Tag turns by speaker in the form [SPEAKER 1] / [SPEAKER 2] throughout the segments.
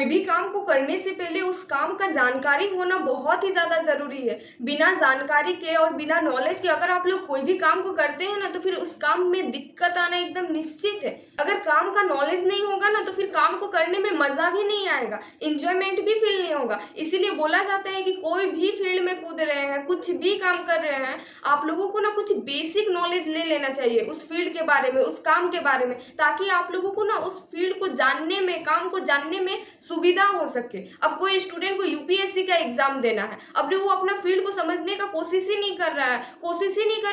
[SPEAKER 1] कोई भी काम को करने से पहले उस काम का जानकारी होना बहुत ही ज़्यादा ज़रूरी है। बिना जानकारी के और बिना नॉलेज के अगर आप लोग कोई भी काम को करते हैं ना, तो फिर उस काम में दिक्कत आना एकदम निश्चित है। अगर काम का नॉलेज नहीं होगा ना, तो फिर काम को करने में मज़ा भी नहीं आएगा, इंजॉयमेंट भी फील नहीं होगा। इसीलिए बोला जाता है कि कोई भी फील्ड में कूद रहे हैं, कुछ भी काम कर रहे हैं, आप लोगों को ना कुछ बेसिक नॉलेज ले लेना चाहिए उस फील्ड के बारे में, उस काम के बारे में, ताकि आप लोगों को ना उस फील्ड को जानने में, काम को जानने में सुविधा हो सके। अब कोई स्टूडेंट को यूपीएससी का एग्जाम देना है, अब वो अपना फील्ड को समझने का कोशिश ही नहीं कर रहा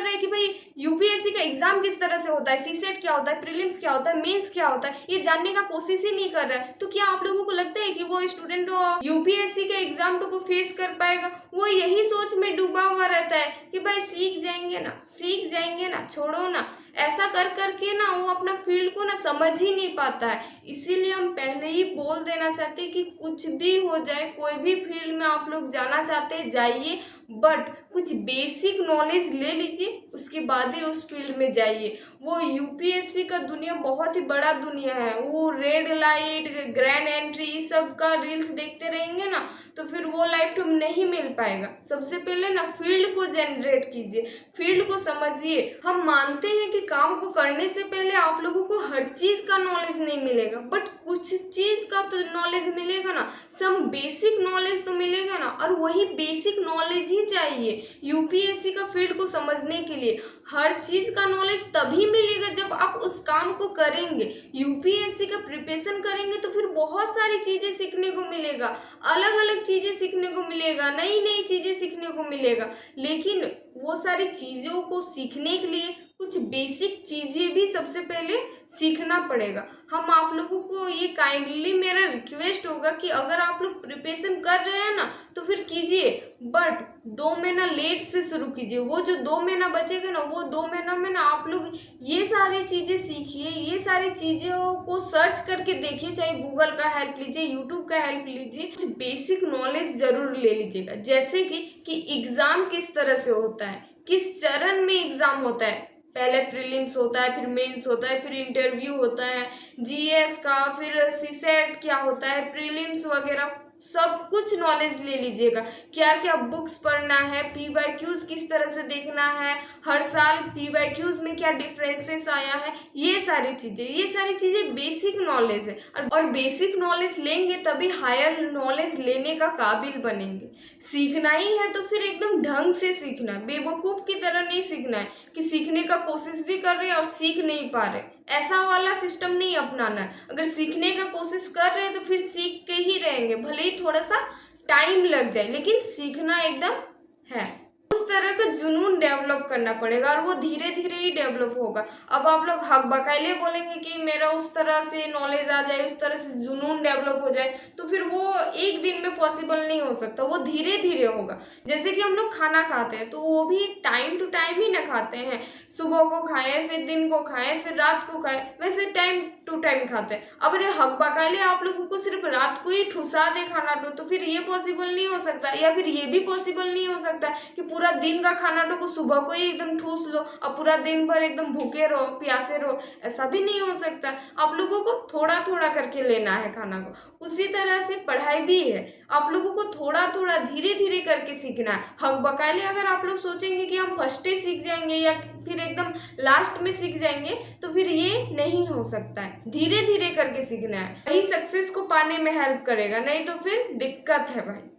[SPEAKER 1] है, कि भाई यूपीएससी का एग्जाम किस तरह से होता है, सीसेट क्या होता है, प्रीलिम्स क्या होता है, मेंस क्या होता है, ये जानने का कोशिश ही नहीं कर रहा है। तो क्या आप लोगों को लगता है कि वो स्टूडेंट यूपीएससी के एग्जाम को फेस कर पाएगा? वो यही सोच में डूबा हुआ रहता है कि भाई सीख जाएंगे ना, छोड़ो ना, ऐसा कर करके ना वो अपना फील्ड को ना समझ ही नहीं पाता है। इसीलिए हम पहले ही बोल देना चाहते हैं कि कुछ भी हो जाए, कोई भी फील्ड में आप लोग जाना चाहते हैं जाइए, बट कुछ बेसिक नॉलेज ले लीजिए, उसके बाद ही उस फील्ड में जाइए। वो यूपीएससी का दुनिया बहुत ही बड़ा दुनिया है, वो रेड लाइट, ग्रैंड एंट्री, इस सब का रील्स देखते रहेंगे ना, तो फिर वो लाइफ टाइम नहीं मिल पाएगा। सबसे पहले ना फील्ड को जनरेट कीजिए, फील्ड को समझिए। हम मानते हैं कि काम को करने से पहले आप लोगों को हर चीज का नॉलेज नहीं मिलेगा, बट कुछ चीज का तो नॉलेज मिलेगा ना, सम बेसिक नॉलेज तो मिलेगा ना, और वही बेसिक नॉलेज ही चाहिए यूपीएससी का फील्ड को समझने के लिए। हर चीज का नॉलेज तभी मिलेगा जब आप उस काम को करेंगे, यूपीएससी का प्रिपरेशन करेंगे, तो फिर बहुत सारी चीजें सीखने को मिलेगा, अलग अलग चीजें सीखने को मिलेगा, नई नई चीजें सीखने को मिलेगा। लेकिन वो सारी चीजों को सीखने के लिए कुछ बेसिक चीजें भी सबसे पहले सीखना पड़ेगा। हम आप लोगों को ये काइंडली मेरा रिक्वेस्ट होगा कि अगर आप लोग प्रिपरेशन कर रहे हैं ना, तो फिर कीजिए, बट 2 महीना लेट से शुरू कीजिए। वो जो 2 महीना बचेगा ना, वो 2 महीना में ना आप लोग ये सारी चीज़ें सीखिए, ये सारी चीज़ों को सर्च करके देखिए, चाहे गूगल का हेल्प लीजिए, यूट्यूब का हेल्प लीजिए, कुछ बेसिक नॉलेज जरूर ले लीजिएगा। जैसे कि एग्ज़ाम किस तरह से होता है, किस चरण में एग्ज़ाम होता है, पहले प्रीलिम्स होता है, फिर मेंस होता है, फिर इंटरव्यू होता है, जीएस का, फिर सीसेट क्या होता है, प्रीलिम्स वगैरह सब कुछ नॉलेज ले लीजिएगा। क्या क्या बुक्स पढ़ना है, पीवाईक्यूज किस तरह से देखना है, हर साल पीवाईक्यूज में क्या डिफरेंसेस आया है, ये सारी चीज़ें बेसिक नॉलेज है। और बेसिक नॉलेज लेंगे तभी हायर नॉलेज लेने का काबिल बनेंगे। सीखना ही है तो फिर एकदम ढंग से सीखना है, बेवकूफ़ की तरह नहीं सीखना है कि सीखने का कोशिश भी कर रहे हैं और सीख नहीं पा रहे। ऐसा वाला सिस्टम नहीं अपनाना है। अगर सीखने का कोशिश कर रहे हैं तो फिर सीख के ही रहेंगे, भले ही थोड़ा सा टाइम लग जाए, लेकिन सीखना एकदम है। उस तरह का जुनून डेवलप करना पड़ेगा और वो धीरे धीरे ही डेवलप होगा। अब आप लोग हक बकायले बोलेंगे कि मेरा उस तरह से नॉलेज आ जाए, उस तरह से जुनून डेवलप हो जाए, तो फिर वो एक दिन में पॉसिबल नहीं हो सकता, वो धीरे धीरे होगा। जैसे कि हम लोग खाना खाते हैं तो वो भी टाइम टू टाइम ही ना खाते हैं, सुबह को खाए, फिर दिन को खाए, फिर रात को खाए, वैसे टाइम टू टाइम खाते हैं। अब अरे हक बकायले आप लोगों को सिर्फ रात को ही ठुसा दे खाना तो फिर ये पॉसिबल नहीं हो सकता। या फिर ये भी पॉसिबल नहीं हो सकता कि पूरा दिन का खाना को सुबह को ही एकदम ठूस लो और पूरा दिन भर एकदम भूखे रहो, प्यासे रहो, ऐसा भी नहीं हो सकता। आप लोगों को थोड़ा थोड़ा करके लेना है खाना को। उसी तरह से पढ़ाई भी है, आप लोगों को थोड़ा थोड़ा धीरे धीरे करके सीखना है। हक बकायले अगर आप लोग सोचेंगे कि हम फर्स्ट ही सीख जाएंगे या फिर एकदम लास्ट में सीख जाएंगे, तो फिर ये नहीं हो सकता है। धीरे धीरे करके सीखना है, वही सक्सेस को पाने में हेल्प करेगा, नहीं तो फिर दिक्कत है भाई।